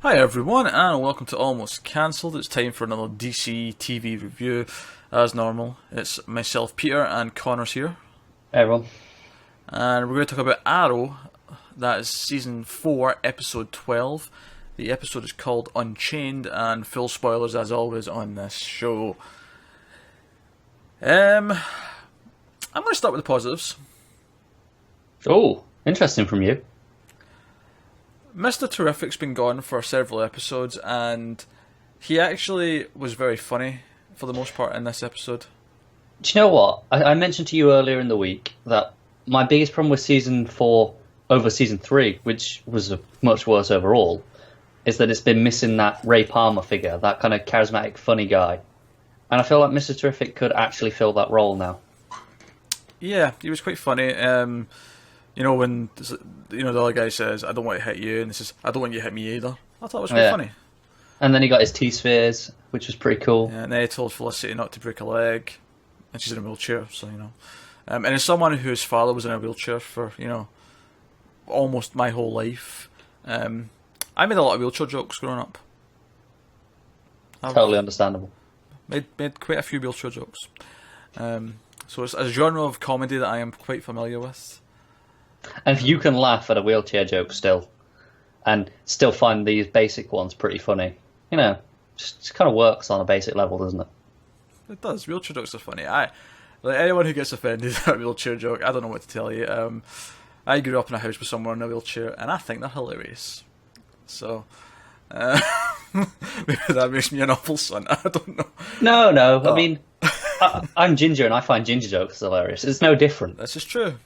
Hi everyone, and welcome to Almost Cancelled. It's time for another DC TV review. As normal, it's myself, Peter, and Connor's here. Hey everyone. And we're going to talk about Arrow. That is Season 4, Episode 12. The episode is called Unchained, and full spoilers as always on this show. I'm going to start with the positives. Oh, interesting from you. Mr. Terrific's been gone for several episodes, and he actually was very funny for the most part in this episode. Do you know what? I mentioned to you earlier in the week that my biggest problem with Season 4 over Season 3, which was much worse overall, is that it's been missing that Ray Palmer figure, that kind of charismatic, funny guy. And I feel like Mr. Terrific could actually fill that role now. Yeah, he was quite funny. You know, when the other guy says, "I don't want to hit you," and he says, "I don't want you to hit me either." I thought it was quite funny. And then he got his T-spheres, which was pretty cool. Yeah, and then he told Felicity not to break a leg, and she's in a wheelchair, so And as someone whose father was in a wheelchair for almost my whole life, I made a lot of wheelchair jokes growing up. Totally understandable. Made quite a few wheelchair jokes. So it's a genre of comedy that I am quite familiar with. And if you can laugh at a wheelchair joke still, and still find these basic ones pretty funny, just kind of works on a basic level, doesn't it? It does. Wheelchair jokes are funny. Anyone who gets offended at a wheelchair joke, I don't know what to tell you. I grew up in a house with someone in a wheelchair, and I think they're hilarious. So, maybe that makes me an awful son. I don't know. No. I mean, I'm ginger, and I find ginger jokes hilarious. It's no different. This is true.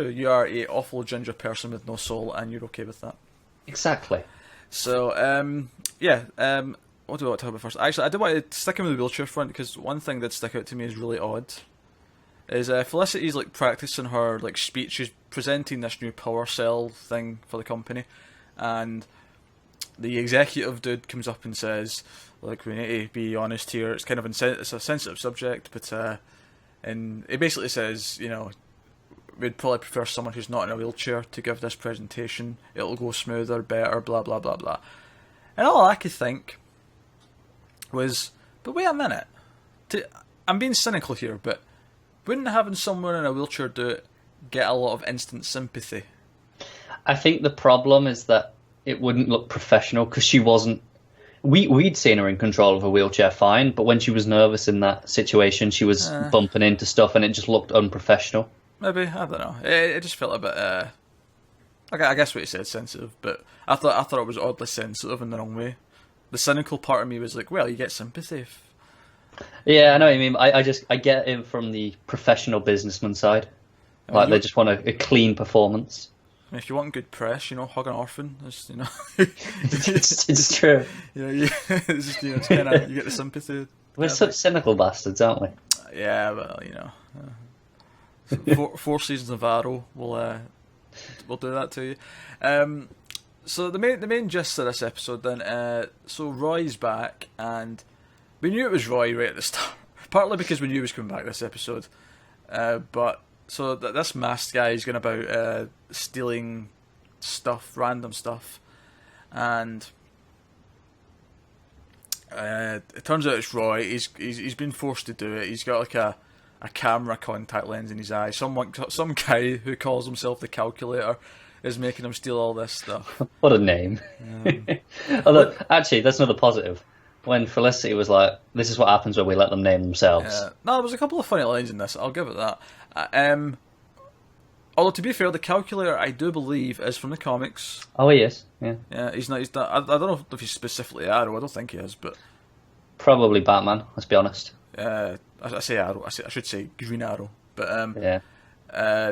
You are a awful ginger person with no soul, and you're okay with that. Exactly. So, what do I want to talk about first? Actually, I did want to stick in with the wheelchair front, because one thing that stuck out to me is really odd. Is Felicity's practicing her speech. She's presenting this new power cell thing for the company, and the executive dude comes up and says, "Look, we need to be honest here. It's kind of it's a sensitive subject, but and it basically says, we'd probably prefer someone who's not in a wheelchair to give this presentation. It'll go smoother, better, blah blah blah blah." And all I could think was, but wait a minute. I'm being cynical here, but wouldn't having someone in a wheelchair do it get a lot of instant sympathy? I think the problem is that it wouldn't look professional because she wasn't. We'd seen her in control of a wheelchair fine, but when she was nervous in that situation, she was bumping into stuff, and it just looked unprofessional. Maybe, I don't know. It just felt a bit. I guess what you said, sensitive, but I thought it was oddly sensitive in the wrong way. The cynical part of me was like, well, you get sympathy. Yeah, I know what you mean. I get it from the professional businessman side. They just want a clean performance. If you want good press, hug an orphan. It's true. It's just, kind of, you get the sympathy. We're such cynical bastards, aren't we? Yeah, well, so 4 seasons of Arrow will do that to you. So the main gist of this episode then. So Roy's back, and we knew it was Roy right at the start. Partly because we knew he was coming back this episode, but. So this masked guy is going about stealing stuff, random stuff, and it turns out it's Roy. He's been forced to do it. He's got a camera contact lens in his eye. Some guy who calls himself the Calculator is making him steal all this stuff. What a name! Although actually, that's another positive. When Felicity was like, "This is what happens when we let them name themselves." No, there was a couple of funny lines in this. I'll give it that. Although to be fair, the Calculator I do believe is from the comics. Oh, he is. Yeah. Yeah, he's not. I don't know if he's specifically Arrow. I don't think he is, but probably Batman. Let's be honest. I say Arrow. I should say Green Arrow, but yeah.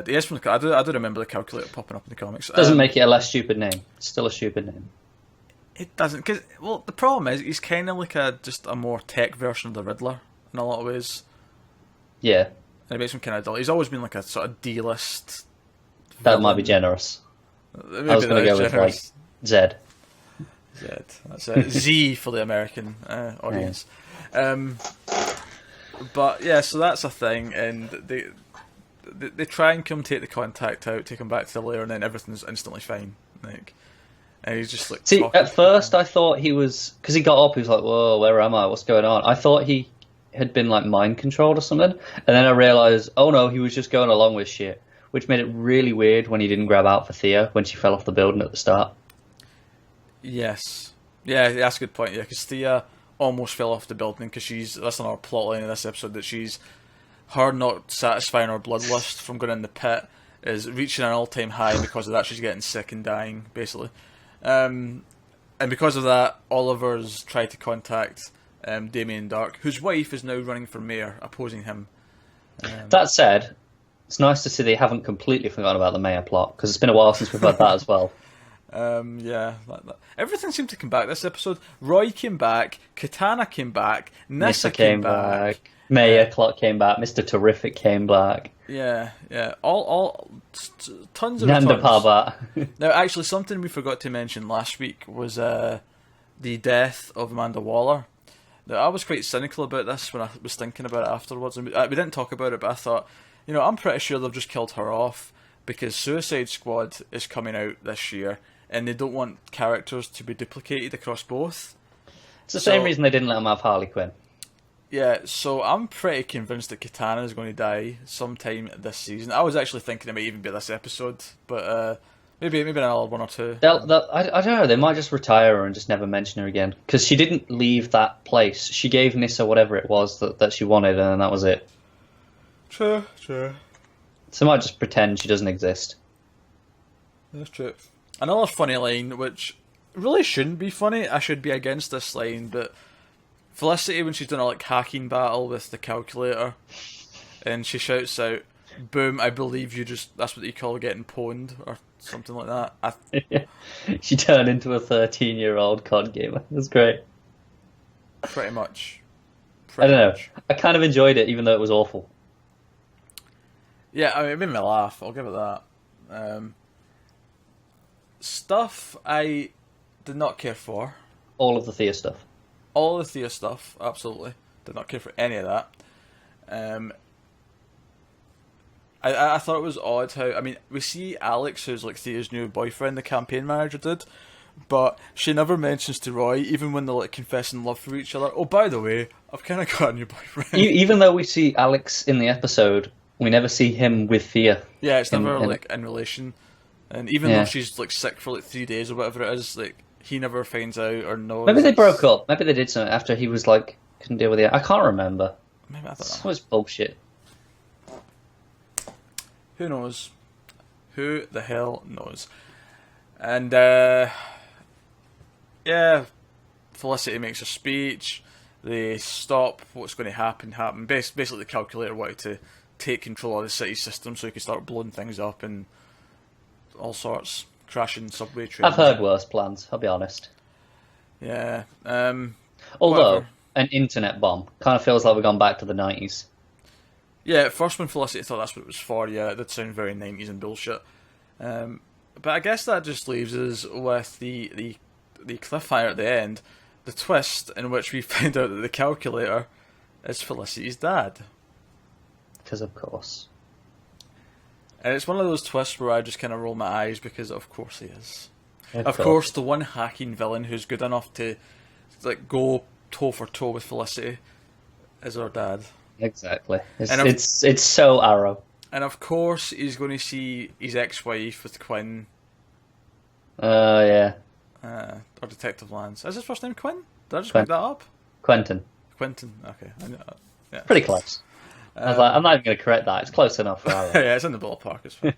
He is from the. I do remember the Calculator popping up in the comics. Doesn't make it a less stupid name. It's still a stupid name. It doesn't, because the problem is he's kind of like just a more tech version of the Riddler in a lot of ways. Yeah. And it makes him kind of dull. He's always been like a sort of D-list. That might be generous. I was going to go with Z. That's it. Z for the American audience. Yeah. But yeah, so that's a thing, and they try and come take the contact out, take him back to the lair, and then everything's instantly fine. And he's just like See, talking at to first him. I thought he was, because he got up, he was like, "Whoa, where am I? What's going on?" I thought he had been like mind controlled or something, and then I realized, oh no, he was just going along with shit, which made it really weird when he didn't grab out for Thea when she fell off the building at the start. Yes. Yeah, that's a good point. Yeah, because Thea almost fell off the building because that's another plot line in this episode, that she's her not satisfying her bloodlust from going in the pit is reaching an all-time high. Because of that, she's getting sick and dying, basically. And because of that, Oliver's tried to contact Damien Dark, whose wife is now running for mayor, opposing him. That said, it's nice to see they haven't completely forgotten about the mayor plot, because it's been a while since we've had that as well. Yeah, everything seemed to come back this episode. Roy came back, Katana came back, Nissa came back. Mayor Clock came back. Mr. Terrific came back. Yeah, all tons of Nanda returns. Parbat. Now, actually, something we forgot to mention last week was the death of Amanda Waller. Now, I was quite cynical about this when I was thinking about it afterwards, and we didn't talk about it, but I thought, I'm pretty sure they've just killed her off because Suicide Squad is coming out this year, and they don't want characters to be duplicated across both. It's the same reason they didn't let him have Harley Quinn. Yeah, so I'm pretty convinced that Katana is going to die sometime this season. I was actually thinking it might even be this episode, but maybe another one or two. I don't know. They might just retire her and just never mention her again, because she didn't leave that place. She gave Nissa whatever it was that she wanted, and that was it. True. So they might just pretend she doesn't exist. That's true. Another funny line, which really shouldn't be funny. I should be against this line, but Felicity, when she's doing a hacking battle with the calculator, and she shouts out, "Boom! I believe you that's what you call getting pwned," or something like that. She turned into a 13-year-old COD gamer. That's great. Pretty much. I don't know. I kind of enjoyed it, even though it was awful. Yeah, it made me laugh. I'll give it that. Stuff I did not care for. All of the Thea stuff. All the Thea stuff, absolutely. Did not care for any of that. I thought it was odd how, we see Alex, who's Thea's new boyfriend, the campaign manager did, but she never mentions to Roy, even when they're confessing love for each other, "Oh, by the way, I've kind of got a new boyfriend." Even though we see Alex in the episode, we never see him with Thea. Yeah, it's never in relation. And even though she's sick for 3 days or whatever it is, he never finds out or knows. Maybe they broke up. Maybe they did something after he was couldn't deal with it. I can't remember. Maybe I It was bullshit. Who knows? Who the hell knows? And Felicity makes a speech. They stop what's going to happen. Basically, the calculator wanted to take control of the city system so he could start blowing things up and all sorts, crashing subway trains. I've heard worse plans, I'll be honest. Yeah. Although, whatever. an internet bomb kind of feels like we've gone back to the 90s. Yeah, at first when Felicity thought that's what it was for, yeah, it did sound very 90s and bullshit. But I guess that just leaves us with the cliffhanger at the end, the twist in which we find out that the calculator is Felicity's dad. Because of course. And it's one of those twists where I just kind of roll my eyes because of course he is. Of course, the one hacking villain who's good enough to go toe for toe with Felicity is our dad. Exactly. It's so Arrow. And of course, he's going to see his ex-wife with Quinn. Yeah. Or Detective Lance. Is his first name Quinn? Did I just make that up? Quentin. Okay. Yeah. Pretty close. I was I'm not even going to correct that. It's close enough for Arrow. Yeah, it's in the ballpark. It's fine.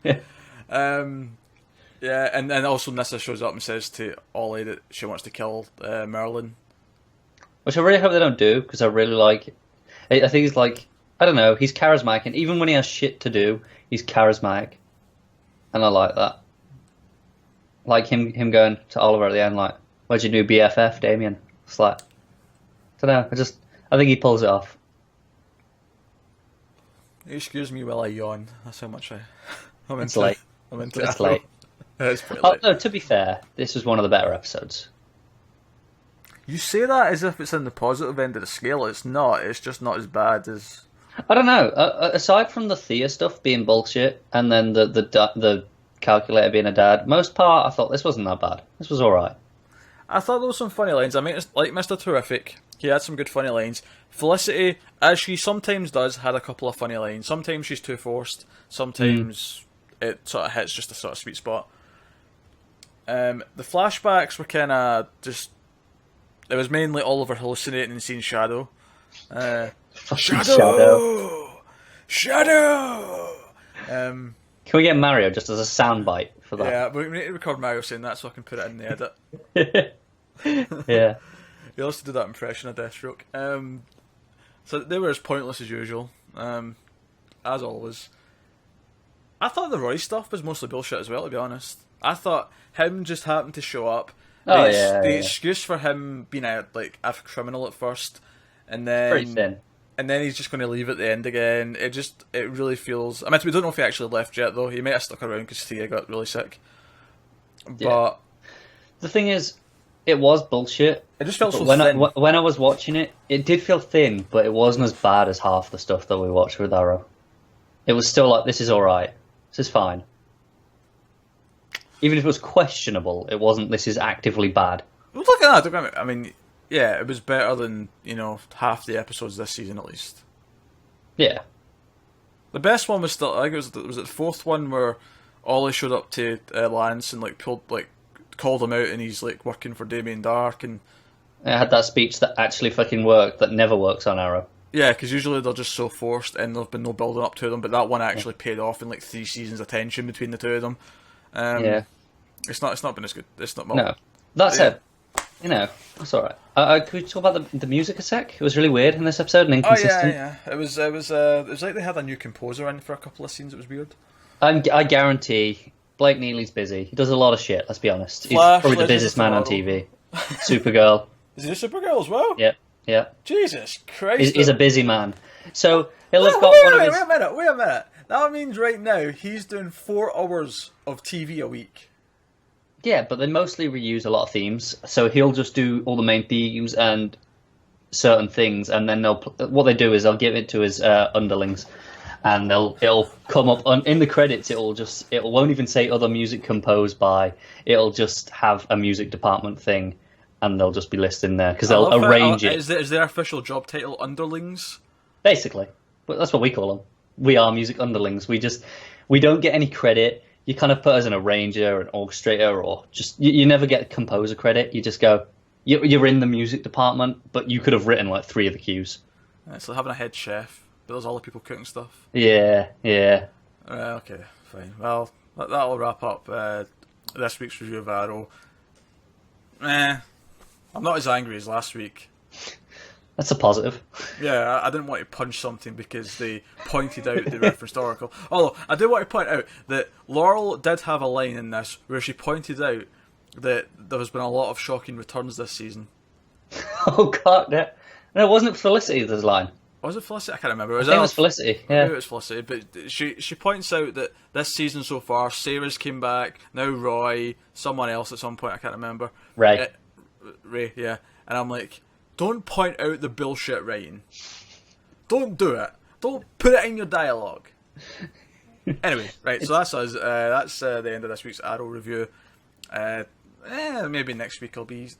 Yeah, and also Nissa shows up and says to Ollie that she wants to kill Merlin. Which I really hope they don't do, because I really like it. I think he's I don't know, he's charismatic, and even when he has shit to do, he's charismatic. And I like that. Like him going to Oliver at the end, where's your new BFF, Damien? It's I don't know, I think he pulls it off. Excuse me while I yawn. That's how much I'm It's late. It's late. It's pretty late. No, to be fair, this was one of the better episodes. You say that as if it's in the positive end of the scale. It's not. It's just not as bad as... I don't know. Aside from the Thea stuff being bullshit, and then the calculator being a dad. Most part, I thought this wasn't that bad. This was alright. I thought there was some funny lines. I mean, it's like Mr. Terrific, he had some good funny lines. Felicity, as she sometimes does, had a couple of funny lines. Sometimes she's too forced. Sometimes it sort of hits just a sort of sweet spot. The flashbacks were kind of just... It was mainly Oliver hallucinating and seeing Shadow. Shadow! Shadow! Can we get Mario just as a soundbite for that? Yeah, we need to record Mario saying that so I can put it in the edit. Yeah. He also did that impression of Deathstroke. So they were as pointless as usual, as always. I thought the Roy stuff was mostly bullshit as well, to be honest. I thought him just happened to show up. The excuse for him being a criminal at first, and then pretty thin. And then he's just going to leave at the end again. It really feels... I mean, we don't know if he actually left yet, though. He might have stuck around because Thea got really sick. But... The thing is, it was bullshit. It just felt so thin. thin. When I was watching it, it did feel thin, but it wasn't as bad as half the stuff that we watched with Arrow. It was still like, this is alright. This is fine. Even if it was questionable, it wasn't, this is actively bad. Look at that. I mean... Yeah, it was better than, half the episodes this season at least. Yeah. The best one was still, I think it was the fourth one where Ollie showed up to Lance and called him out, and he's working for Damien Dark, and it had that speech that actually fucking worked that never works on Arrow. Yeah, because usually they're just so forced and there've been no building up to them, but that one actually paid off in 3 seasons of tension between the two of them. It's not been as good. It's not. No, that's it. That's all right. Could we talk about the music a sec? It was really weird in this episode and inconsistent. Oh yeah. It was like they had a new composer in for a couple of scenes. It was weird. I guarantee Blake Neely's busy. He does a lot of shit. Let's be honest. He's probably the busiest man on TV. Supergirl. Is he a Supergirl as well? Yeah. Jesus Christ. He's a busy man. So he'll have got wait a minute. That means right now he's doing 4 hours of TV a week. Yeah, but they mostly reuse a lot of themes, so he'll just do all the main themes and certain things, and then what they do is they'll give it to his underlings, and it'll come up in the credits. It won't even say other music composed by. It'll just have a music department thing, and they'll just be listed there because they'll arrange it. Is their official job title underlings? Basically, but that's what we call them. We are music underlings. We don't get any credit. You kind of put as an arranger, an orchestrator, or just you never get composer credit. You just go, you're in the music department, but you could have written 3 of the cues. It's like having a head chef, but there's all the people cooking stuff. Yeah. Okay, fine. Well, that'll wrap up this week's review of Arrow. I'm not as angry as last week. That's a positive. Yeah, I didn't want to punch something because they pointed out the referenced Oracle. Although, I do want to point out that Laurel did have a line in this where she pointed out that there has been a lot of shocking returns this season. Oh, God. No, wasn't it Felicity's line? Was it Felicity? I can't remember. I think it was Felicity, yeah. Maybe it was Felicity, but she points out that this season so far, Sarah's came back, now Roy, someone else at some point, I can't remember. Ray, yeah. And I'm like... Don't point out the bullshit writing. Don't do it. Don't put it in your dialogue. Anyway, right, so that's us. That's the end of this week's Arrow review. Maybe next week will be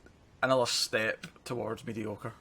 another step towards mediocre.